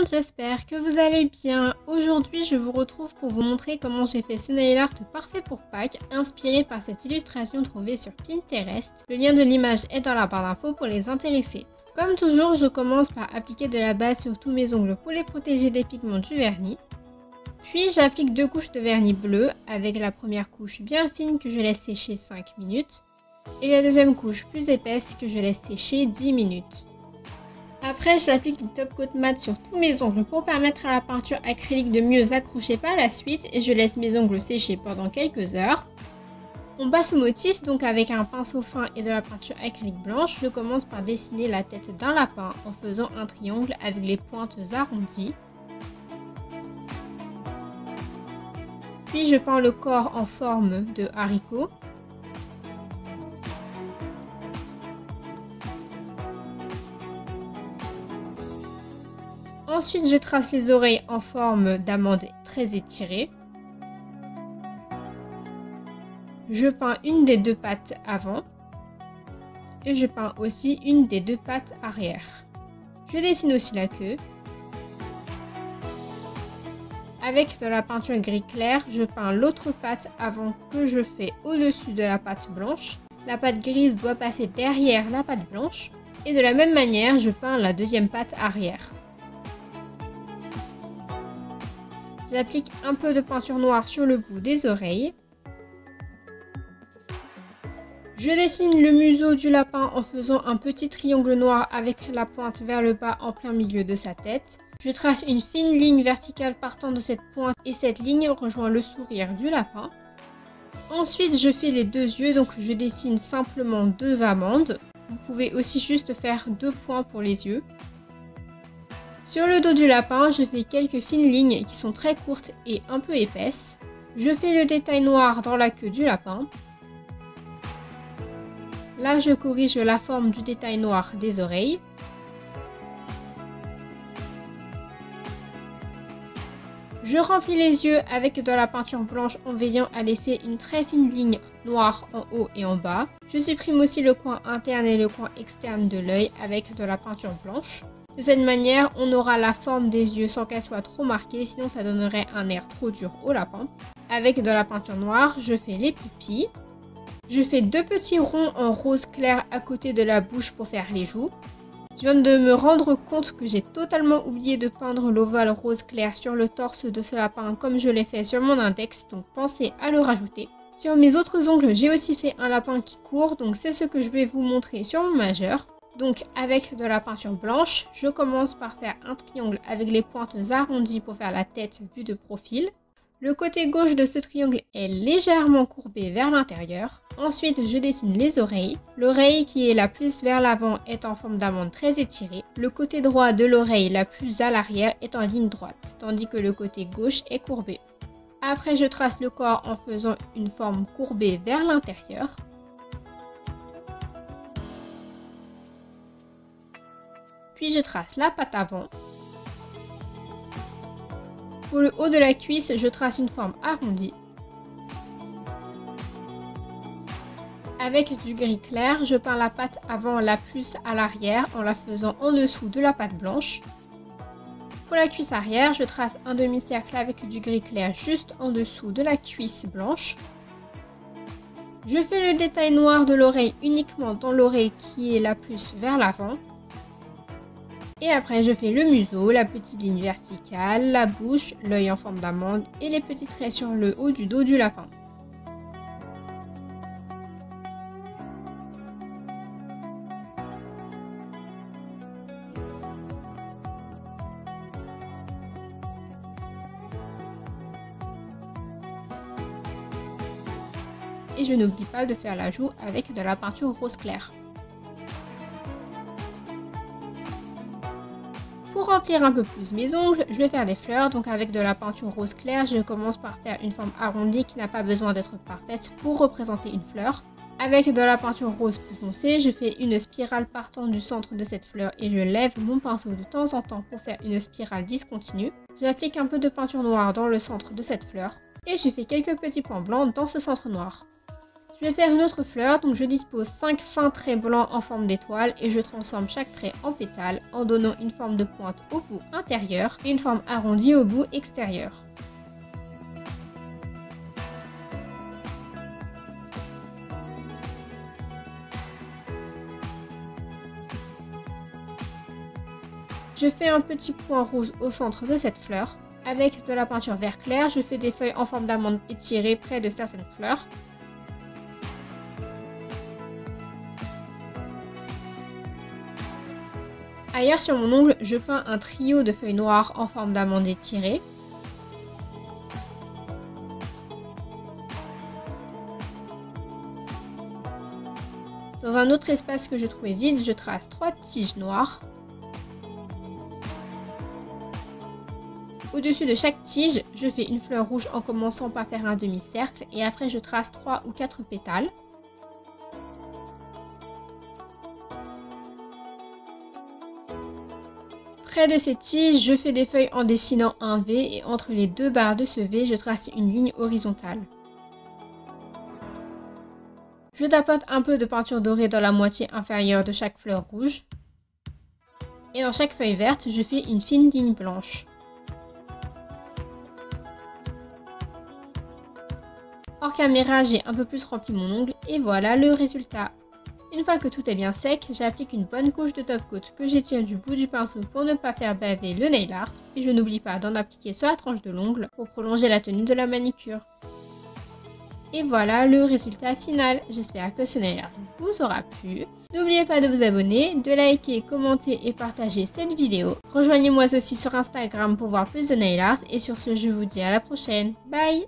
monde, j'espère que vous allez bien. Aujourd'hui, je vous retrouve pour vous montrer comment j'ai fait ce nail art parfait pour Pâques, inspiré par cette illustration trouvée sur Pinterest. Le lien de l'image est dans la barre d'infos pour les intéressés. Comme toujours, je commence par appliquer de la base sur tous mes ongles pour les protéger des pigments du vernis. Puis j'applique 2 couches de vernis bleu avec la première couche bien fine que je laisse sécher 5 minutes et la deuxième couche plus épaisse que je laisse sécher 10 minutes. Après, j'applique une top coat mat sur tous mes ongles pour permettre à la peinture acrylique de mieux accrocher par la suite et je laisse mes ongles sécher pendant quelques heures. On passe au motif, donc avec un pinceau fin et de la peinture acrylique blanche, je commence par dessiner la tête d'un lapin en faisant un triangle avec les pointes arrondies. Puis je peins le corps en forme de haricot. Ensuite, je trace les oreilles en forme d'amande très étirée. Je peins une des 2 pattes avant et je peins aussi une des 2 pattes arrière. Je dessine aussi la queue. Avec de la peinture gris clair, je peins l'autre patte avant que je fais au-dessus de la patte blanche. La patte grise doit passer derrière la patte blanche. Et de la même manière, je peins la deuxième patte arrière. J'applique un peu de peinture noire sur le bout des oreilles. Je dessine le museau du lapin en faisant un petit triangle noir avec la pointe vers le bas en plein milieu de sa tête. Je trace une fine ligne verticale partant de cette pointe et cette ligne rejoint le sourire du lapin. Ensuite, je fais les 2 yeux, donc je dessine simplement 2 amandes. Vous pouvez aussi juste faire 2 points pour les yeux. Sur le dos du lapin, je fais quelques fines lignes qui sont très courtes et un peu épaisses. Je fais le détail noir dans la queue du lapin. Là, je corrige la forme du détail noir des oreilles. Je remplis les yeux avec de la peinture blanche en veillant à laisser une très fine ligne noire en haut et en bas. Je supprime aussi le coin interne et le coin externe de l'œil avec de la peinture blanche. De cette manière, on aura la forme des yeux sans qu'elle soit trop marquée, sinon ça donnerait un air trop dur au lapin. Avec de la peinture noire, je fais les pupilles. Je fais 2 petits ronds en rose clair à côté de la bouche pour faire les joues. Je viens de me rendre compte que j'ai totalement oublié de peindre l'ovale rose clair sur le torse de ce lapin comme je l'ai fait sur mon index, donc pensez à le rajouter. Sur mes autres ongles, j'ai aussi fait un lapin qui court, donc c'est ce que je vais vous montrer sur mon majeur. Donc avec de la peinture blanche, je commence par faire un triangle avec les pointes arrondies pour faire la tête vue de profil. Le côté gauche de ce triangle est légèrement courbé vers l'intérieur. Ensuite, je dessine les oreilles. L'oreille qui est la plus vers l'avant est en forme d'amande très étirée. Le côté droit de l'oreille la plus à l'arrière est en ligne droite, tandis que le côté gauche est courbé. Après, je trace le corps en faisant une forme courbée vers l'intérieur. Puis je trace la patte avant. Pour le haut de la cuisse, je trace une forme arrondie. Avec du gris clair, je peins la patte avant la plus à l'arrière en la faisant en dessous de la patte blanche. Pour la cuisse arrière, je trace un demi-cercle avec du gris clair juste en dessous de la cuisse blanche. Je fais le détail noir de l'oreille uniquement dans l'oreille qui est la plus vers l'avant. Et après, je fais le museau, la petite ligne verticale, la bouche, l'œil en forme d'amande et les petits traits sur le haut du dos du lapin. Et je n'oublie pas de faire la joue avec de la peinture rose clair. Pour remplir un peu plus mes ongles, je vais faire des fleurs, donc avec de la peinture rose clair, je commence par faire une forme arrondie qui n'a pas besoin d'être parfaite pour représenter une fleur. Avec de la peinture rose plus foncée, je fais une spirale partant du centre de cette fleur et je lève mon pinceau de temps en temps pour faire une spirale discontinue. J'applique un peu de peinture noire dans le centre de cette fleur et je fais quelques petits points blancs dans ce centre noir. Je vais faire une autre fleur, donc je dispose 5 fins traits blancs en forme d'étoile et je transforme chaque trait en pétale en donnant une forme de pointe au bout intérieur et une forme arrondie au bout extérieur. Je fais un petit point rouge au centre de cette fleur. Avec de la peinture vert clair, je fais des feuilles en forme d'amande étirées près de certaines fleurs. Ailleurs sur mon ongle, je peins un trio de feuilles noires en forme d'amande étirée. Dans un autre espace que je trouvais vide, je trace 3 tiges noires. Au-dessus de chaque tige, je fais une fleur rouge en commençant par faire un demi-cercle et après je trace 3 ou 4 pétales. Près de ces tiges, je fais des feuilles en dessinant un V et entre les deux barres de ce V, je trace une ligne horizontale. Je tapote un peu de peinture dorée dans la moitié inférieure de chaque fleur rouge. Et dans chaque feuille verte, je fais une fine ligne blanche. Hors caméra, j'ai un peu plus rempli mon ongle et voilà le résultat. Une fois que tout est bien sec, j'applique une bonne couche de top coat que j'étire du bout du pinceau pour ne pas faire baver le nail art et je n'oublie pas d'en appliquer sur la tranche de l'ongle pour prolonger la tenue de la manicure. Et voilà le résultat final. J'espère que ce nail art vous aura plu. N'oubliez pas de vous abonner, de liker, commenter et partager cette vidéo. Rejoignez-moi aussi sur Instagram pour voir plus de nail art et sur ce je vous dis à la prochaine. Bye!